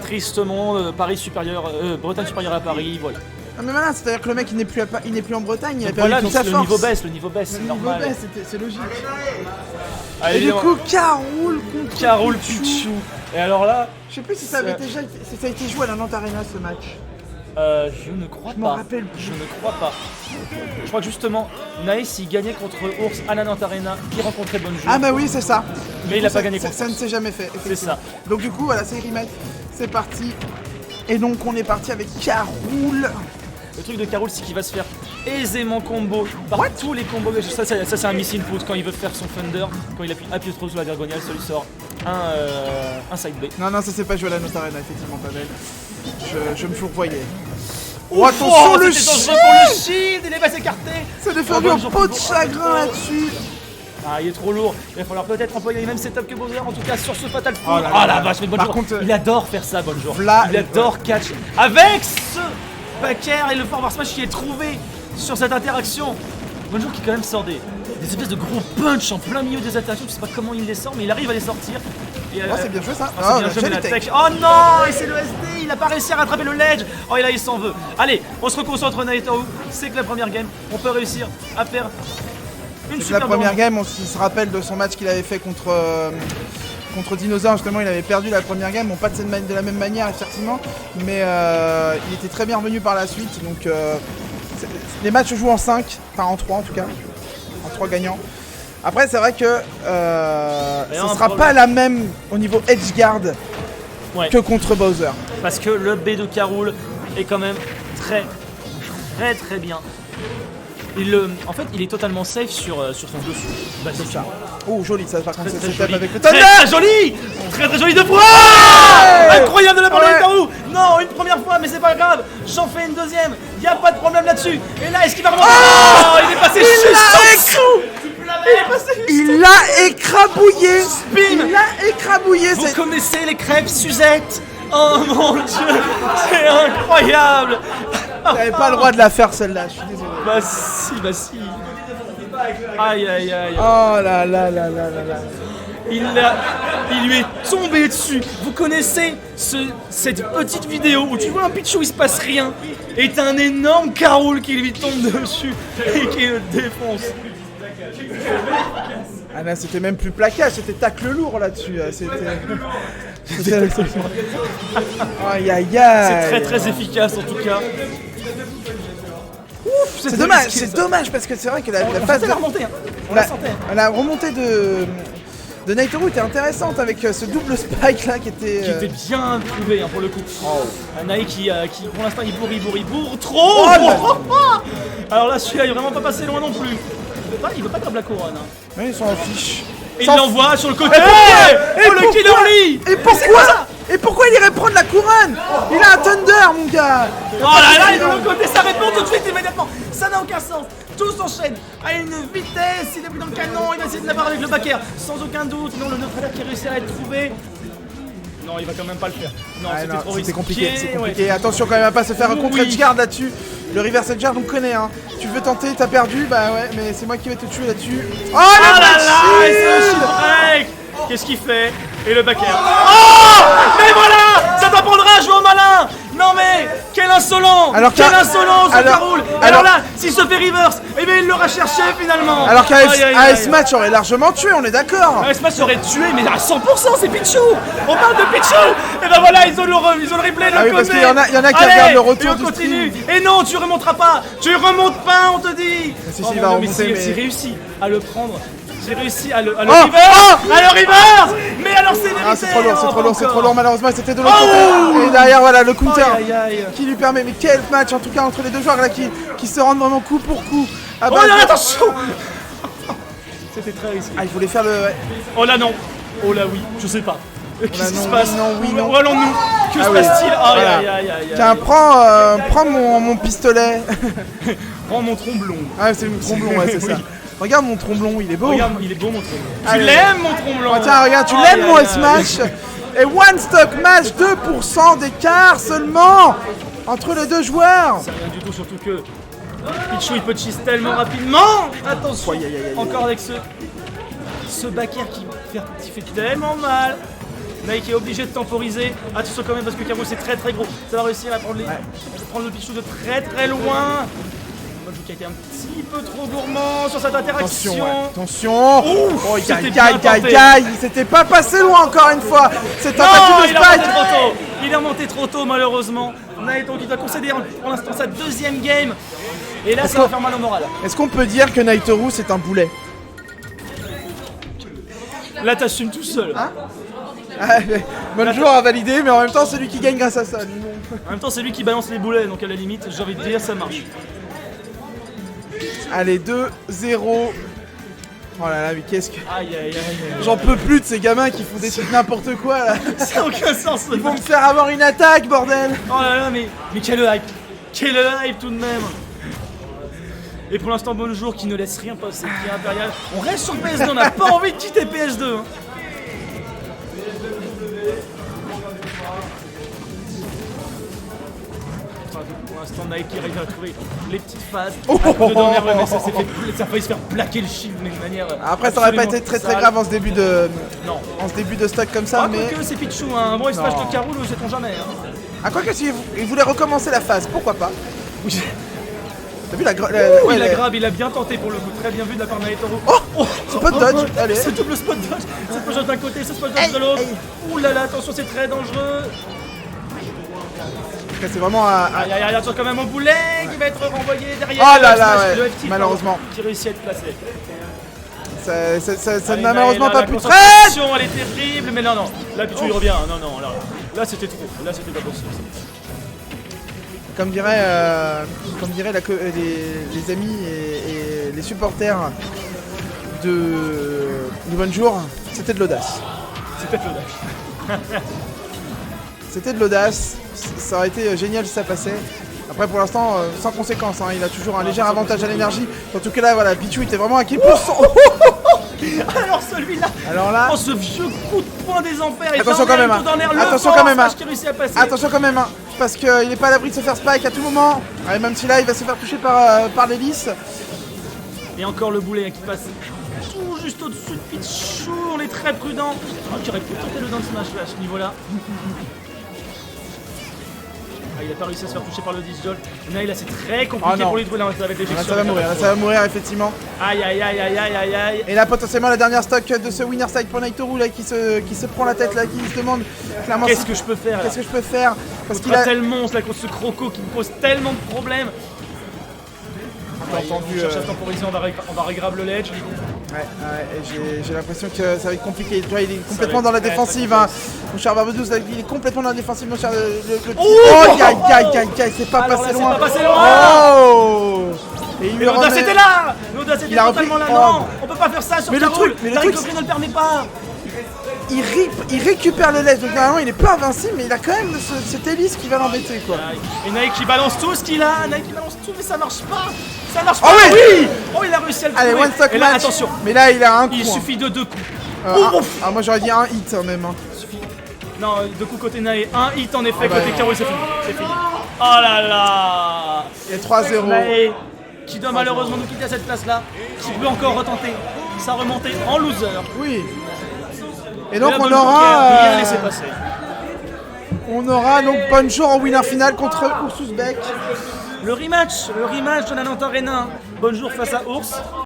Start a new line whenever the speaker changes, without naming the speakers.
tristement Paris supérieur, Bretagne supérieure à Paris, voilà.
Ah mais voilà, c'est-à-dire que le mec il n'est plus en Bretagne, il a
Donc
perdu
voilà,
toute sa
le
force.
niveau baisse, c'est normal.
Le niveau baisse, c'est logique.
Allez,
Et du coup, Caroul contre
Caroul Pichou. Et alors là,
je sais plus si ça avait déjà si ça a été joué à la Nantes Arena ce match.
je ne crois
Je m'en
pas.
rappelle plus.
Je ne crois pas. Je crois que justement, Naïs il gagnait contre Ours à la Nantes Arena, il rencontrait Bonjour.
Ah bah oui, c'est ça.
Mais il a pas gagné
ça,
contre
ça ne
Ours.
s'est jamais fait.
C'est ça.
Donc du coup, voilà, c'est rematch. C'est parti. Et donc on est parti avec Caroul.
Le truc de Caroul, c'est qu'il va se faire aisément combo par tous les combos. Ça c'est un missile input quand il veut faire son Thunder. Quand il appuie trop sur la diagonale, ça lui sort un side B.
Non, ça s'est pas joué à la Nantes Arena, effectivement, Pavel. Je me fourvoyais.
Oh,
attention, le
c'était dangereux
shield.
pour le shield. Il est passé écarté.
C'est défendu en peau de chagrin là-dessus.
Ah, il est trop lourd. Il va falloir peut-être employer les mêmes setups que Bowser. En tout cas, sur ce Fatal Four.
Oh là là.
La vache, mais
Par
Bonjour.
contre,
Il adore faire ça, Bonjour.
V'là-
Il adore catch. Avec ce backer et le forward smash qui est trouvé sur cette interaction. Bonjour qui, quand même, sort des espèces de gros punch en plein milieu des interactions. Je sais pas comment il les sort, mais il arrive à les sortir. Et,
Oh, c'est bien joué ça.
c'est bien joué, mais la tech. Oh non, et c'est le SD, il a pas réussi à rattraper le ledge. Oh, et là il s'en veut. Allez, on se reconcentre Naito. C'est que la première game, on peut réussir à faire une
La
super
première game, on se rappelle de son match qu'il avait fait contre Dinosaur. Justement, il avait perdu la première game. Bon, pas de la même manière, effectivement, mais il était très bien revenu par la suite. Donc, les matchs se jouent en 5, enfin en 3 en tout cas, en 3 gagnants. Après, c'est vrai que ce sera pas la même au niveau edge guard que contre Bowser.
Parce que le B de Caroul est quand même très bien. En fait, il est totalement safe sur son dessus. Bah, c'est ça.
Oh, joli ça, par contre,
Très
c'est
joli.
avec le
Très,
Thunder.
très joli. Très joli de fois. Incroyable de la part de Naito. Non, une première fois, mais c'est pas grave. J'en fais une deuxième. Y a pas de problème là-dessus. Et là, est-ce qu'il va remonter? Oh, il est passé juste en dessous.
Il l'a écrabouillé.
Spin.
Il l'a écrabouillé.
Vous connaissez les crêpes Suzette? Oh mon dieu, c'est incroyable.
J'avais pas le droit de la faire celle-là, je suis désolé.
Bah si. Aïe.
Oh là là là là là là.
Il lui est tombé dessus. Vous connaissez cette petite vidéo où tu vois un Pichou, il se passe rien, et t'as un énorme Caroul qui lui tombe dessus et qui le défonce.
Ah là, c'était même plus plaquage, c'était tacle lourd là-dessus. Aïe aïe aïe.
C'est très efficace en tout cas.
C'est dommage parce que c'est vrai que la phase de
la remontée, hein. On la sentait.
la remontée de Naitoru était intéressante avec ce double spike là qui était
bien trouvé pour le coup. Un Naï qui pour l'instant il bourre trop.
Oh là.
Alors là celui-là il est vraiment pas passé loin non plus. Il veut pas grab la couronne. Hein.
Mais ils sont en fiche.
Et il l'envoie sur le côté.
Et
le Killer Lee.
Et pourquoi il irait prendre la couronne? Il a un Thunder mon gars.
Oh là là, il est de l'autre côté, ça répond tout de suite immédiatement. Ça n'a aucun sens. Tout s'enchaîne à une vitesse. Il est pris dans le canon. Il va essayer de l'avoir avec le backer. Sans aucun doute. Non, le neutralaire qui réussit à être trouvé. Non, il va quand même pas le faire. Non, c'était trop risqué.
C'est compliqué. Attention quand même à pas se faire un contre edge guard là-dessus. Le reverse edge guard on connaît hein. Tu veux tenter, t'as perdu, bah ouais, mais c'est moi qui vais te tuer là-dessus. Oh
là
la
là, et c'est un shield break. Qu'est-ce qu'il fait? Et le backer. Oh! Mais voilà! Ça t'apprendra à jouer au malin! Non mais! Quel insolent! Quel insolent ce Caroul! Alors là, s'il se fait reverse, eh bien il l'aura cherché finalement!
Alors qu'AS Match aurait largement tué, on est d'accord!
AS Match aurait tué, mais à 100%, c'est Pichou! On parle de Pichou! Et ben voilà, ils ont le replay de
ah oui,
côté!
parce qu'il y en a qui regardent le retour
et on
du
continue!
stream.
Et non, tu remonteras pas! Tu remontes pas, on te dit!
Si, il va remonter, mais...
J'ai réussi à le prendre. J'ai réussi à le reverse, mais alors c'est vérité.
C'est trop lourd malheureusement, c'était de l'autre côté. Et derrière voilà le counter qui lui permet, mais quel match en tout cas entre les deux joueurs là qui se rendent vraiment coup pour coup.
Oh là attention. C'était très risqué.
Ah il voulait faire le...
Oh là non. Oh là oui, je sais pas. Qu'est-ce qui se passe?
Non.
Où allons-nous? Que se passe-t-il? Aïe.
Tiens, prends mon pistolet.
Prends mon tromblon.
Ah c'est mon tromblon, ouais c'est ça. Regarde mon tromblon, il est beau.
Regarde, il est beau mon tromblon. Tu l'aimes mon tromblon?
Oh, tiens, regarde, tu l'aimes mon S-Match. Et one stock match, 2% d'écart seulement entre les deux joueurs.
C'est rien du tout, surtout que Pichou il peut cheese tellement rapidement. Attention, encore avec ce backer qui fait tellement mal. Nike est obligé de temporiser. Attention quand même parce que Carole c'est très gros. Ça va réussir à prendre, prendre le Pichou de très loin. Bonjour qui a été un petit peu trop gourmand sur cette interaction.
Attention.
Oh,
c'était pas passé loin encore une fois. C'est
non,
tentative de
il a monté
spike.
trop tôt. Il est remonté trop tôt malheureusement. Naito qui doit concéder pour l'instant sa deuxième game. Et là ça va faire mal au moral.
Est-ce qu'on peut dire que Naitoru c'est un boulet?
Là t'assumes tout seul.
Hein? Bonjour à valider, mais en même temps c'est lui qui gagne grâce à ça.
En même temps c'est lui qui balance les boulets, donc à la limite j'ai envie de dire ça marche.
Allez, 2-0. Oh là là, mais qu'est-ce que...
Aïe.
J'en peux plus de ces gamins qui font des trucs n'importe quoi là.
Ça n'a aucun sens.
Ils vont me faire avoir une attaque, bordel.
Oh là là, mais quel hype. Quel hype tout de même. Et pour l'instant, Bonjour qui ne laisse rien passer, qui est Impérial. On reste sur PS2, on n'a pas envie de quitter PS2. Hein. Pour l'instant, Nike arrive à trouver les petites phases. Mais ça a failli se faire plaquer le shield d'une manière.
Après, ça aurait pas été très grave en ce début de.
Non.
En ce début de stock comme ça, mais.
Que c'est Pichou, hein. Un bon espace de Carole, sait-on jamais. Hein.
Ah, quoi que si il voulait recommencer la phase, pourquoi pas?
Oui.
T'as vu la
grab, il a bien tenté pour le coup, très bien vu de la part de Naitoru.
Oh, spot dodge, allez.
C'est double spot dodge, c'est spot dodge d'un côté, c'est spot dodge de l'autre. Ouh là là, attention, c'est très dangereux.
C'est vraiment un.
Aïe, attention quand même au boulet qui va être renvoyé derrière.
Oh là là, ouais. Malheureusement.
Qui réussit à être placé.
Ça n'a malheureusement pas pu traiter.
Elle est terrible, mais non, là Pichou il revient, non, là c'était trop, là c'était pas possible.
Comme diraient les amis et les supporters de Bonjour, c'était de l'audace. C'était de l'audace, ça aurait été génial si ça passait. Après pour l'instant, sans conséquence, hein, il a toujours un léger avantage à l'énergie. Surtout que là, voilà, Pichou était vraiment inquiet pour son...
Alors celui-là,
alors là,
ce vieux coup de poing des enfers.
Attention quand même, attention quand même, parce qu'il n'est pas à l'abri de se faire spike à tout moment. Allez, même si là il va se faire toucher par l'hélice.
Et encore le boulet qui passe tout juste au-dessus de Pichou, on est très prudent. Oh, qui aurait pu tenter le down smash à ce niveau-là. Il n'a pas réussi à se faire toucher par le disjol. Là c'est très compliqué pour lui de jouer là, avec des
ça va mourir effectivement.
Aïe.
Et là potentiellement la dernière stock de ce winner side pour Naitoru là qui se prend la tête là, qui se demande clairement
qu'est-ce que je peux faire.
Parce
qu'il a tel monstre là contre ce croco qui me pose tellement de problèmes. On cherche à temporiser, on va regrab le ledge.
J'ai l'impression que ça va être compliqué. Tu vois, il est complètement dans la défensive. Hein. Mon cher Barbedous, il est complètement dans la défensive, mon cher. Aïe, c'est pas passé loin. Oh!
Et l'audace était là! L'audace était totalement là, non! On peut pas faire ça sur Carole! La recovery ne le permet pas!
Il récupère le ledge, donc normalement il est pas invincible, mais il a quand même cette hélice qui va l'embêter quoi.
Et Nike qui balance tout ce qu'il a, mais ça marche pas! Ça marche pas!
Oh oui!
Oh, il a réussi à le trouver!
Allez, one stock
et là,
match.
attention!
Mais là il a un coup.
Il suffit de 2 coups.
Moi j'aurais dit un hit même. Hein.
Non, 2 coups côté Nae, un hit en effet côté Carole, c'est fini. Oh là là!
Et 3-0.
Nae qui doit malheureusement nous quitter à cette place là, qui peut encore retenter sa remontée en loser.
Oui. Et donc on aura donc Bonjour en winner final contre Ursusbek.
Le rematch de la Nantes Arena. Bonjour face à Ours.